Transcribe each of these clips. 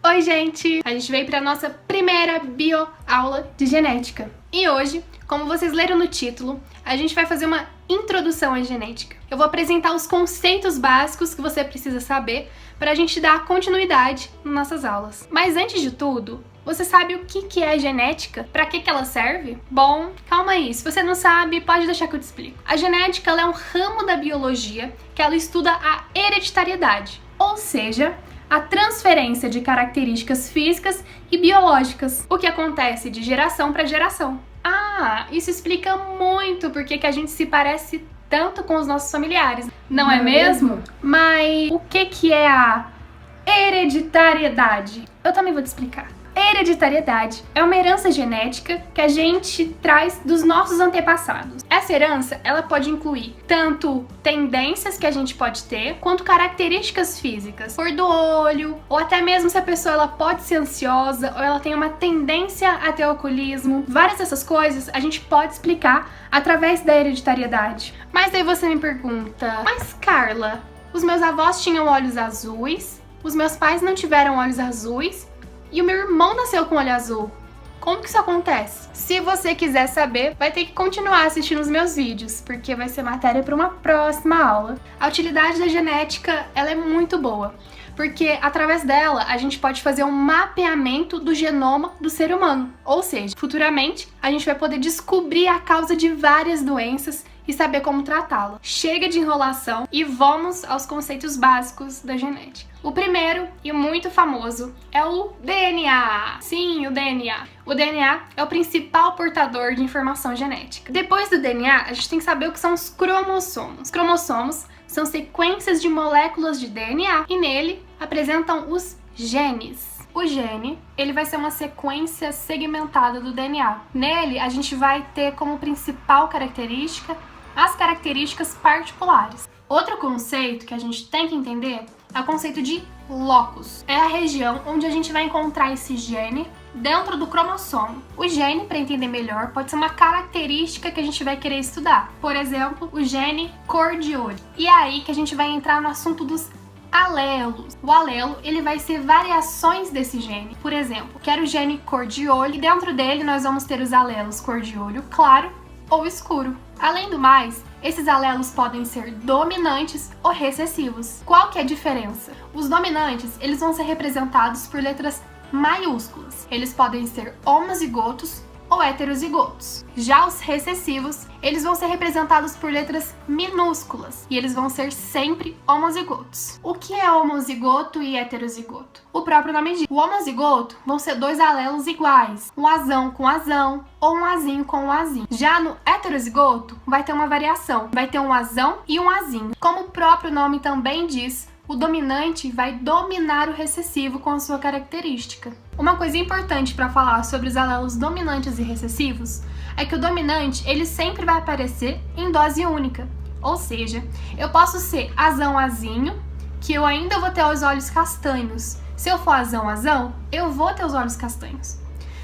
Oi, gente! A gente veio para nossa primeira bioaula de genética. E hoje, como vocês leram no título, a gente vai fazer uma introdução à genética. Eu vou apresentar os conceitos básicos que você precisa saber para a gente dar continuidade nas nossas aulas. Mas antes de tudo, você sabe o que é genética? Para que ela serve? Bom, calma aí, se você não sabe, pode deixar que eu te explico. A genética ela é um ramo da biologia que ela estuda a hereditariedade, ou seja, a transferência de características físicas e biológicas, o que acontece de geração para geração. Ah, isso explica muito porque que a gente se parece tanto com os nossos familiares, não é mesmo? Mas o que é a hereditariedade? Eu também vou te explicar. Hereditariedade é uma herança genética que a gente traz dos nossos antepassados. Essa herança, ela pode incluir tanto tendências que a gente pode ter, quanto características físicas, cor do olho, ou até mesmo se a pessoa ela pode ser ansiosa, ou ela tem uma tendência a ter alcoolismo. Várias dessas coisas a gente pode explicar através da hereditariedade. Mas aí você me pergunta, mas Carla, os meus avós tinham olhos azuis, os meus pais não tiveram olhos azuis, e o meu irmão nasceu com olho azul. Como que isso acontece? Se você quiser saber, vai ter que continuar assistindo os meus vídeos, porque vai ser matéria para uma próxima aula. A utilidade da genética, ela é muito boa, porque através dela a gente pode fazer um mapeamento do genoma do ser humano. Ou seja, futuramente a gente vai poder descobrir a causa de várias doenças e saber como tratá-la. Chega de enrolação e vamos aos conceitos básicos da genética. O primeiro e muito famoso é o DNA. Sim, o DNA. O DNA é o principal portador de informação genética. Depois do DNA, a gente tem que saber o que são os cromossomos. Os cromossomos são sequências de moléculas de DNA e nele apresentam os genes. O gene, ele vai ser uma sequência segmentada do DNA. Nele, a gente vai ter como principal característica as características particulares. Outro conceito que a gente tem que entender é o conceito de locus. É a região onde a gente vai encontrar esse gene dentro do cromossomo. O gene, para entender melhor, pode ser uma característica que a gente vai querer estudar. Por exemplo, o gene cor de olho. E é aí que a gente vai entrar no assunto dos alelos. O alelo, ele vai ser variações desse gene. Por exemplo, quero o gene cor de olho e dentro dele nós vamos ter os alelos cor de olho claro ou escuro. Além do mais, esses alelos podem ser dominantes ou recessivos. Qual que é a diferença? Os dominantes, eles vão ser representados por letras maiúsculas. Eles podem ser homozigotos ou heterozigotos. Já os recessivos, eles vão ser representados por letras minúsculas e eles vão ser sempre homozigotos. O que é homozigoto e heterozigoto? O próprio nome diz. O homozigoto vão ser dois alelos iguais, um azão com azão ou um azinho com um azinho. Já no heterozigoto, vai ter uma variação, vai ter um azão e um azinho. Como o próprio nome também diz, o dominante vai dominar o recessivo com a sua característica. Uma coisa importante para falar sobre os alelos dominantes e recessivos é que o dominante ele sempre vai aparecer em dose única. Ou seja, eu posso ser azão-azinho, que eu ainda vou ter os olhos castanhos. Se eu for azão-azão, eu vou ter os olhos castanhos.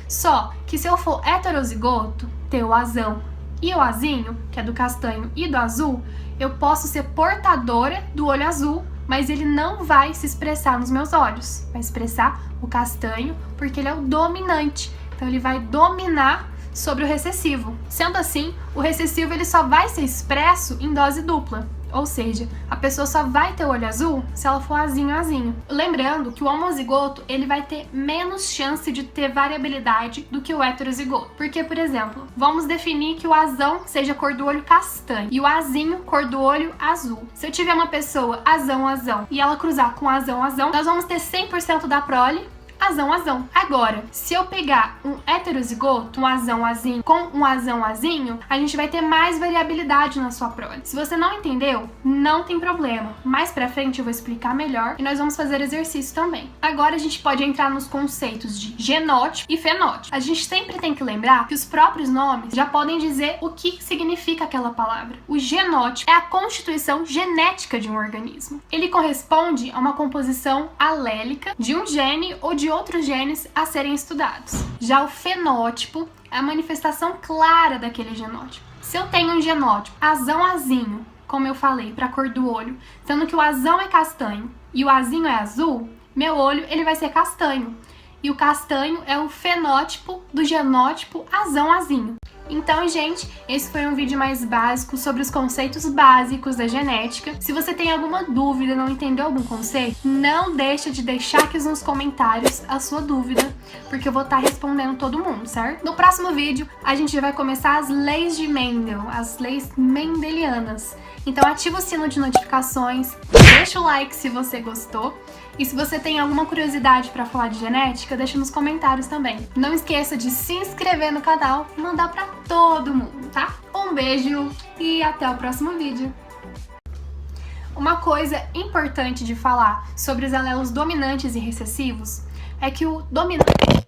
Só que se eu for heterozigoto, ter o azão e o azinho, que é do castanho e do azul, eu posso ser portadora do olho azul, mas ele não vai se expressar nos meus olhos. Vai expressar o castanho, porque ele é o dominante. Então ele vai dominar sobre o recessivo. Sendo assim, o recessivo ele só vai ser expresso em dose dupla. Ou seja, a pessoa só vai ter o olho azul se ela for azinho. Lembrando que o homozigoto ele vai ter menos chance de ter variabilidade do que o heterozigoto. Porque, por exemplo, vamos definir que o azão seja cor do olho castanho e o azinho cor do olho azul. Se eu tiver uma pessoa azão e ela cruzar com azão, nós vamos ter 100% da prole azão. Agora, se eu pegar um heterozigoto, um azão-azinho com um azão-azinho, a gente vai ter mais variabilidade na sua prole. Se você não entendeu, não tem problema. Mais pra frente eu vou explicar melhor e nós vamos fazer exercício também. Agora a gente pode entrar nos conceitos de genótipo e fenótipo. A gente sempre tem que lembrar que os próprios nomes já podem dizer o que significa aquela palavra. O genótipo é a constituição genética de um organismo. Ele corresponde a uma composição alélica de um gene ou de outros genes a serem estudados. Já o fenótipo é a manifestação clara daquele genótipo. Se eu tenho um genótipo azão-azinho, como eu falei, para a cor do olho, sendo que o azão é castanho e o azinho é azul, meu olho ele vai ser castanho. E o castanho é o fenótipo do genótipo azão-azinho. Então, gente, esse foi um vídeo mais básico sobre os conceitos básicos da genética. Se você tem alguma dúvida, não entendeu algum conceito, não deixa de deixar aqui nos comentários a sua dúvida, porque eu vou estar respondendo todo mundo, certo? No próximo vídeo, a gente vai começar as leis de Mendel, as leis mendelianas. Então ativa o sino de notificações, deixa o like se você gostou. E se você tem alguma curiosidade para falar de genética, deixa nos comentários também. Não esqueça de se inscrever no canal e mandar para todo mundo, tá? Um beijo e até o próximo vídeo! Uma coisa importante de falar sobre os alelos dominantes e recessivos é que o dominante...